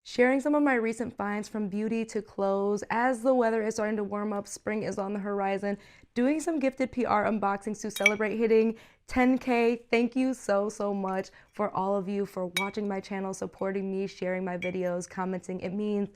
sharing some of my recent finds from beauty to clothes. As the weather is starting to warm up, spring is on the horizon, doing some gifted PR unboxings to celebrate hitting 10K. Thank you so much for all of you for watching my channel, supporting me, sharing my videos, commenting. It means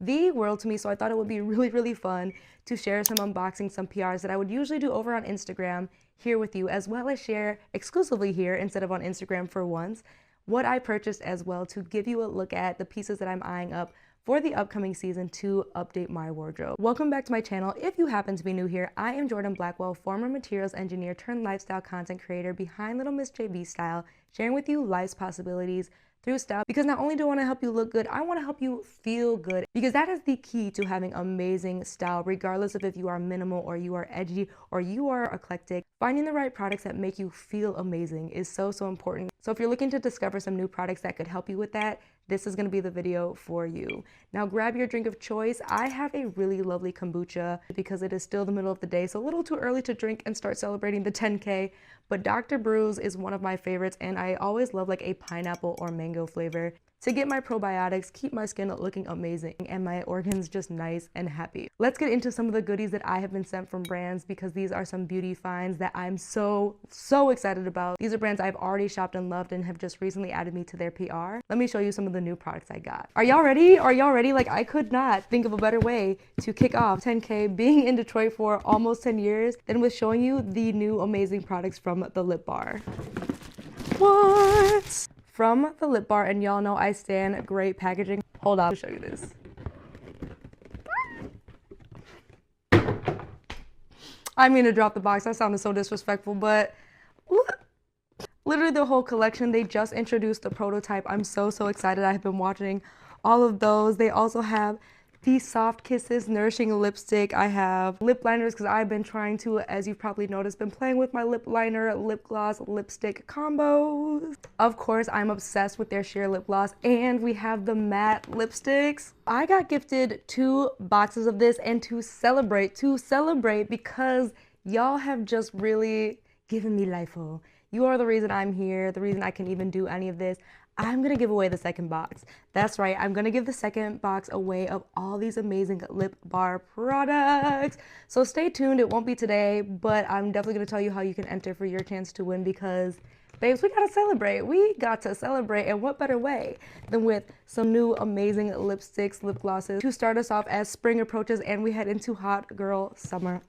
the world to me, so I thought it would be really fun to share some unboxings, some PRs that I would usually do over on Instagram here with you, as well as share exclusively here instead of on Instagram for once what I purchased as well, to give you a look at the pieces that I'm eyeing up for the upcoming season to update my wardrobe. Welcome back to my channel. If you happen to be new here, I am Jordan Blackwell, former materials engineer turned lifestyle content creator behind Little Miss JB Style, sharing with you life's possibilities through style, because not only do I want to help you look good, I want to help you feel good, because that is the key to having amazing style, regardless of if you are minimal or you are edgy or you are eclectic. Finding the right products that make you feel amazing is so important. So if you're looking to discover some new products that could help you with that, this is going to be the video for you. Now grab your drink of choice. I have a really lovely kombucha because it is still the middle of the day, so a little too early to drink and start celebrating the 10K, but Dr. Brew's is one of my favorites, and I always love like a pineapple or mango flavor to get my probiotics, keep my skin looking amazing, and my organs just nice and happy. Let's get into some of the goodies that I have been sent from brands, because these are some beauty finds that I'm so excited about. These are brands I've already shopped and loved and have just recently added me to their PR. Let me show you some of the new products I got. Are y'all ready? Are y'all ready? Like, I could not think of a better way to kick off 10K, being in Detroit for almost 10 years, than with showing you the new amazing products from the Lip Bar. What? From the Lip Bar, and y'all know I stand great packaging. Hold on, I'll show you this. I mean to drop the box, that sounded so disrespectful, but look. Literally the whole collection. They just introduced the prototype. I'm so excited. I've been watching all of those. They also have the Soft Kisses Nourishing Lipstick. I have lip liners, because I've been trying to, as you've probably noticed, been playing with my lip liner, lip gloss, lipstick combos. Of course, I'm obsessed with their sheer lip gloss, and we have the matte lipsticks. I got gifted 2 boxes of this, and to celebrate because y'all have just really given me life-o. You are the reason I'm here, the reason I can even do any of this. I'm gonna give away the second box. That's right, I'm gonna give the second box away of all these amazing Lip Bar products. So stay tuned, it won't be today, but I'm definitely gonna tell you how you can enter for your chance to win, because babes, we gotta celebrate. We got to celebrate, and what better way than with some new amazing lipsticks, lip glosses to start us off as spring approaches and we head into hot girl summer.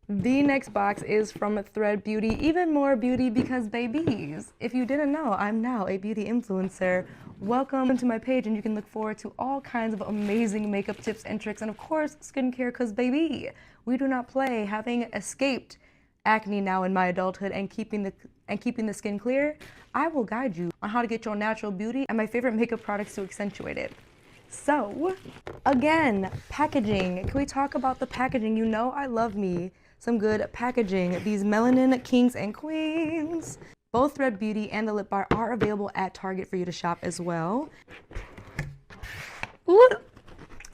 The next box is from Thread Beauty. Even more beauty, because babies, if you didn't know, I'm now a beauty influencer. Welcome to my page, and you can look forward to all kinds of amazing makeup tips and tricks, and of course skincare, because baby, we do not play. Having escaped acne now in my adulthood and keeping the skin clear, I will guide you on how to get your natural beauty and my favorite makeup products to accentuate it. So again, packaging. Can we talk about the packaging? You know I love me some good packaging. These melanin kings and queens. Both Thread Beauty and the Lip Bar are available at Target for you to shop as well. Look.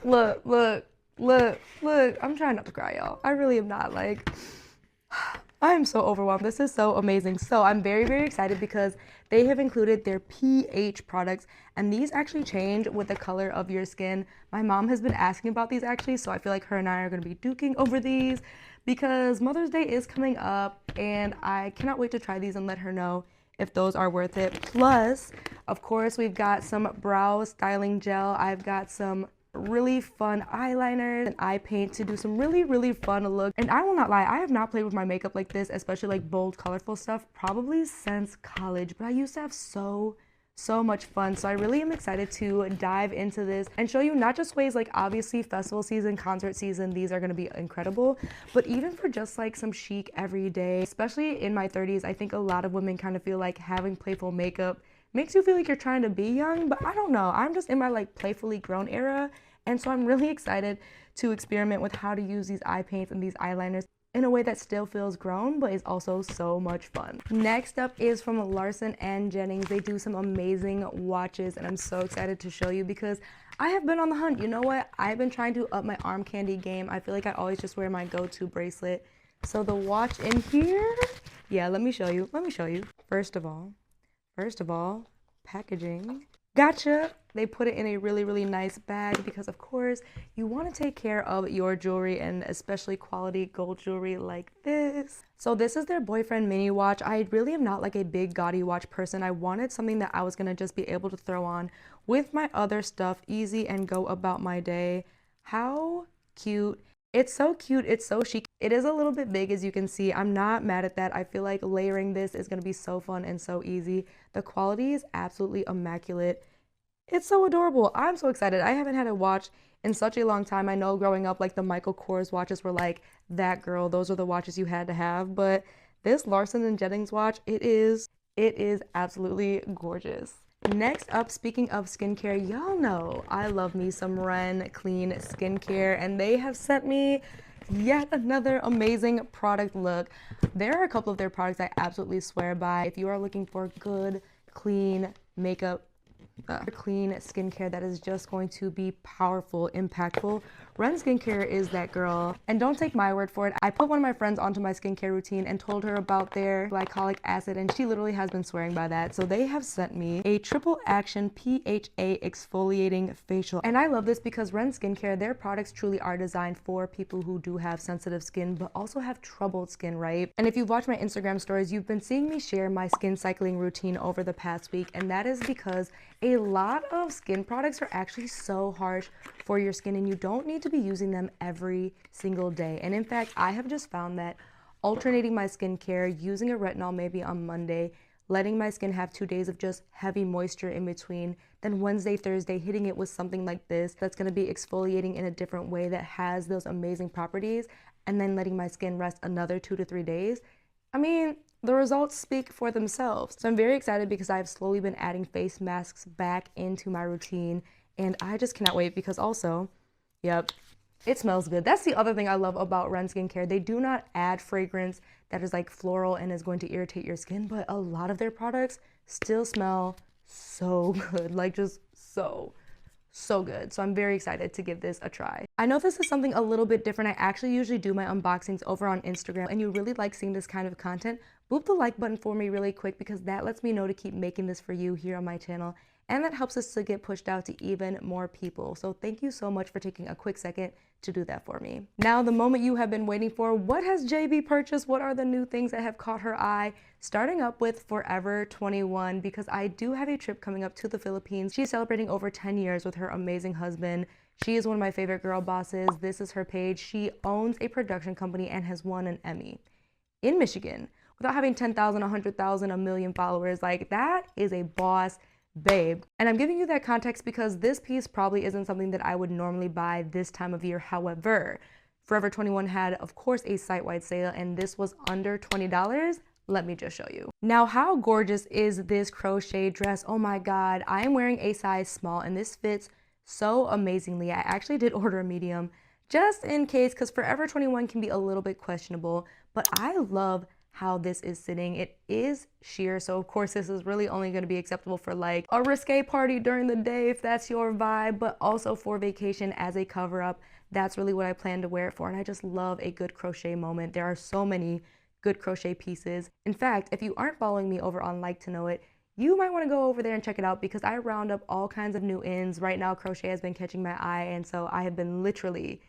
I'm trying not to cry, y'all. I really am not. Like, I am so overwhelmed. This is so amazing. So I'm very excited, because they have included their pH products, and these actually change with the color of your skin. My mom has been asking about these actually, so I feel like her and I are going to be duking over these, because Mother's Day is coming up, and I cannot wait to try these and let her know if those are worth it. Plus, of course, we've got some brow styling gel. I've got some really fun eyeliners and eye paint to do some really fun look. And I will not lie, I have not played with my makeup like this, especially like bold, colorful stuff, probably since college, but I used to have so much fun. So I really am excited to dive into this and show you not just ways, like obviously festival season, concert season, these are going to be incredible, but even for just like some chic everyday, especially in my 30s, I think a lot of women kind of feel like having playful makeup makes you feel like you're trying to be young, but I don't know. I'm just in my like playfully grown era, and so I'm really excited to experiment with how to use these eye paints and these eyeliners in a way that still feels grown, but is also so much fun. Next up is from Larsson and Jennings. They do some amazing watches, and I'm so excited to show you, because I have been on the hunt. You know what? I've been trying to up my arm candy game. I feel like I always just wear my go-to bracelet. So the watch in here, yeah, let me show you. First of all, packaging. Gotcha. They put it in a really, really nice bag because, of course, you want to take care of your jewelry, and especially quality gold jewelry like this. So this is their boyfriend mini watch. I really am not like a big gaudy watch person. I wanted something that I was going to just be able to throw on with my other stuff, easy, and go about my day. How cute. It's so cute. It's so chic. It is a little bit big, as you can see. I'm not mad at that. I feel like layering this is going to be so fun and so easy. The quality is absolutely immaculate. It's so adorable. I'm so excited. I haven't had a watch in such a long time. I know growing up, like the Michael Kors watches were like that girl. Those are the watches you had to have. But this Larsson and Jennings watch, it is absolutely gorgeous. Next up, speaking of skincare, y'all know I love me some Ren Clean Skincare, and they have sent me yet another amazing product look. There are a couple of their products I absolutely swear by. If you are looking for good, clean makeup, clean skincare that is just going to be powerful, impactful, Ren Skincare is that girl. And don't take my word for it. I put one of my friends onto my skincare routine and told her about their glycolic acid, and she literally has been swearing by that. So they have sent me a triple action PHA exfoliating facial. And I love this because Ren Skincare, their products truly are designed for people who do have sensitive skin, but also have troubled skin, right? And if you've watched my Instagram stories, you've been seeing me share my skin cycling routine over the past week. And that is because a lot of skin products are actually so harsh for your skin, and you don't need to be using them every single day. And in fact, I have just found that alternating my skincare, using a retinol maybe on Monday, letting my skin have 2 days of just heavy moisture in between, then Wednesday, Thursday, hitting it with something like this that's going to be exfoliating in a different way that has those amazing properties, and then letting my skin rest another 2 to 3 days. I mean, the results speak for themselves. So I'm very excited because I've slowly been adding face masks back into my routine, and I just cannot wait because also, yep, it smells good. That's the other thing I love about Ren Skincare. They do not add fragrance that is like floral and is going to irritate your skin, but a lot of their products still smell so good, like just so good. So I'm very excited to give this a try. I know this is something a little bit different. I actually usually do my unboxings over on Instagram, and you really like seeing this kind of content, boop the like button for me really quick because that lets me know to keep making this for you here on my channel, and that helps us to get pushed out to even more people. So thank you so much for taking a quick second to do that for me. Now, the moment you have been waiting for. What has JB purchased? What are the new things that have caught her eye? Starting up with Forever21, because I do have a trip coming up to the Philippines. She's celebrating over 10 years with her amazing husband. She is one of my favorite girl bosses. This is her page. She owns a production company and has won an Emmy in Michigan without having 10,000, 100,000, a million followers. Like, that is a boss babe. And I'm giving you that context because this piece probably isn't something that I would normally buy this time of year. However, Forever 21 had, of course, a site-wide sale, and this was under $20. Let me just show you. Now, how gorgeous is this crochet dress? Oh my God, I am wearing a size small, and this fits so amazingly. I actually did order a medium just in case, because Forever 21 can be a little bit questionable, but I love how this is sitting. It is sheer, so of course this is really only going to be acceptable for like a risque party during the day if that's your vibe, but also for vacation as a cover up. That's really what I plan to wear it for, and I just love a good crochet moment. There are so many good crochet pieces. In fact, if you aren't following me over on Like to Know It, you might want to go over there and check it out because I round up all kinds of new ins. Right now, crochet has been catching my eye, and so I have been literally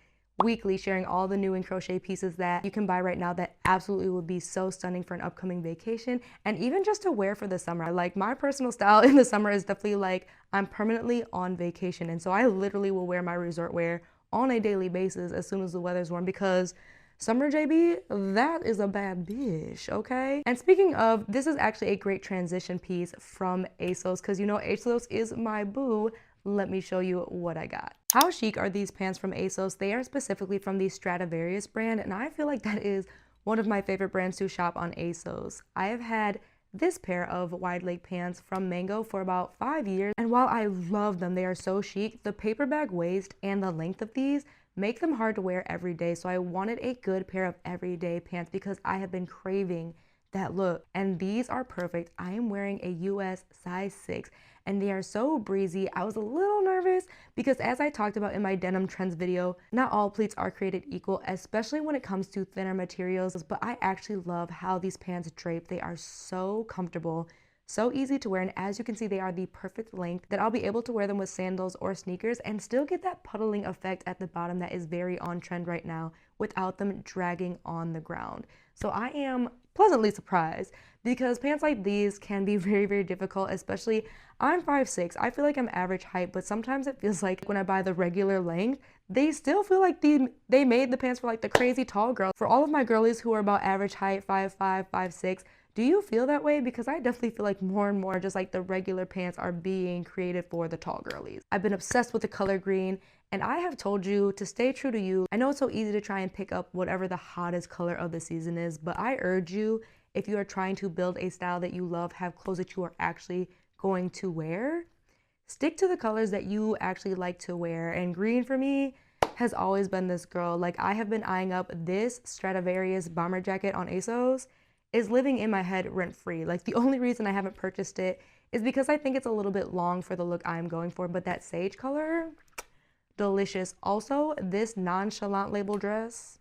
weekly sharing all the new in crochet pieces that you can buy right now that absolutely would be so stunning for an upcoming vacation and even just to wear for the summer. Like, my personal style in the summer is definitely like I'm permanently on vacation, and so I literally will wear my resort wear on a daily basis as soon as the weather's warm because summer, JB, that is a bad bitch, okay? And speaking of, this is actually a great transition piece from ASOS because you know ASOS is my boo. Let me show you what I got. How chic are these pants from ASOS? They are specifically from the Stradivarius brand, and I feel like that is one of my favorite brands to shop on ASOS. I have had this pair of wide leg pants from Mango for about 5 years, and while I love them, they are so chic, the paper bag waist and the length of these make them hard to wear every day. So I wanted a good pair of everyday pants because I have been craving that look, and these are perfect. I am wearing a US size 6, and they are so breezy. I was a little nervous because, as I talked about in my denim trends video, not all pleats are created equal, especially when it comes to thinner materials, but I actually love how these pants drape. They are so comfortable, So easy to wear, and as you can see, they are the perfect length that I'll be able to wear them with sandals or sneakers and still get that puddling effect at the bottom that is very on trend right now without them dragging on the ground. So I am pleasantly surprised because pants like these can be very, very difficult, especially I'm 5'6". I feel like I'm average height, but sometimes it feels like when I buy the regular length, they still feel like they made the pants for like the crazy tall girl. For all of my girlies who are about average height, 5'5", 5'6", do you feel that way? Because I definitely feel like more and more just like the regular pants are being created for the tall girlies. I've been obsessed with the color green, and I have told you to stay true to you. I know it's so easy to try and pick up whatever the hottest color of the season is, but I urge you, if you are trying to build a style that you love, have clothes that you are actually going to wear, stick to the colors that you actually like to wear. And green for me has always been this girl. Like, I have been eyeing up this Stradivarius bomber jacket on ASOS. Is living in my head rent free. Like, the only reason I haven't purchased it is because I think it's a little bit long for the look I'm going for, but that sage color, delicious. Also, this nonchalant label dress,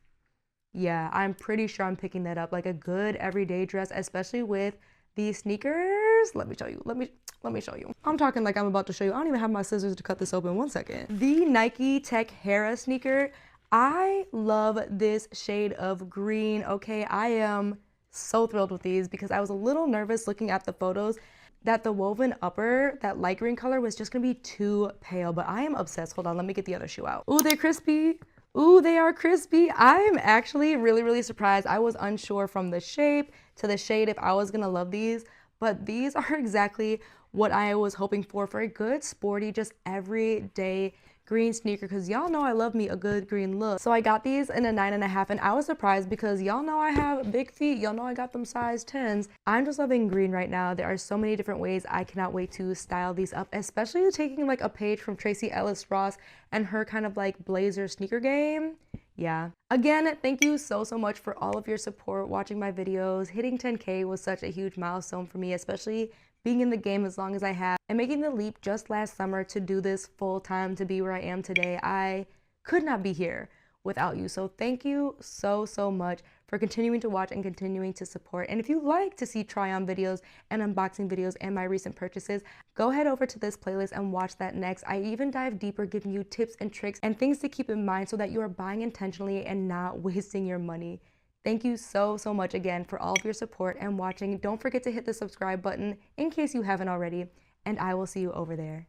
yeah, I'm pretty sure I'm picking that up. Like a good everyday dress, especially with these sneakers. Let me show you. Let me show you. I'm talking like I'm about to show you. I don't even have my scissors to cut this open. 1 second. The Nike Tech Heras sneaker. I love this shade of green. Okay, I am so thrilled with these because I was a little nervous looking at the photos that the woven upper, that light green color, was just gonna be too pale, but I am obsessed. Hold on, let me get the other shoe out. Ooh, they're crispy. Ooh, they are crispy. I'm actually really, really surprised. I was unsure from the shape to the shade if I was gonna love these, but these are exactly what I was hoping for a good, sporty, just everyday green sneaker, because y'all know I love me a good green look. So I got these in a 9.5, and I was surprised because y'all know I have big feet. Y'all know I got them size 10s. I'm just loving green right now. There are so many different ways I cannot wait to style these up, especially taking like a page from Tracy Ellis Ross and her kind of like blazer sneaker game. Yeah. Again, thank you so much for all of your support, watching my videos. Hitting 10K was such a huge milestone for me, especially being in the game as long as I have and making the leap just last summer to do this full time, to be where I am today. I could not be here without you. So thank you so much for continuing to watch and continuing to support. And if you like to see try on videos and unboxing videos and my recent purchases, go head over to this playlist and watch that next. I even dive deeper, giving you tips and tricks and things to keep in mind so that you are buying intentionally and not wasting your money. Thank you so much again for all of your support and watching. Don't forget to hit the subscribe button in case you haven't already, and I will see you over there.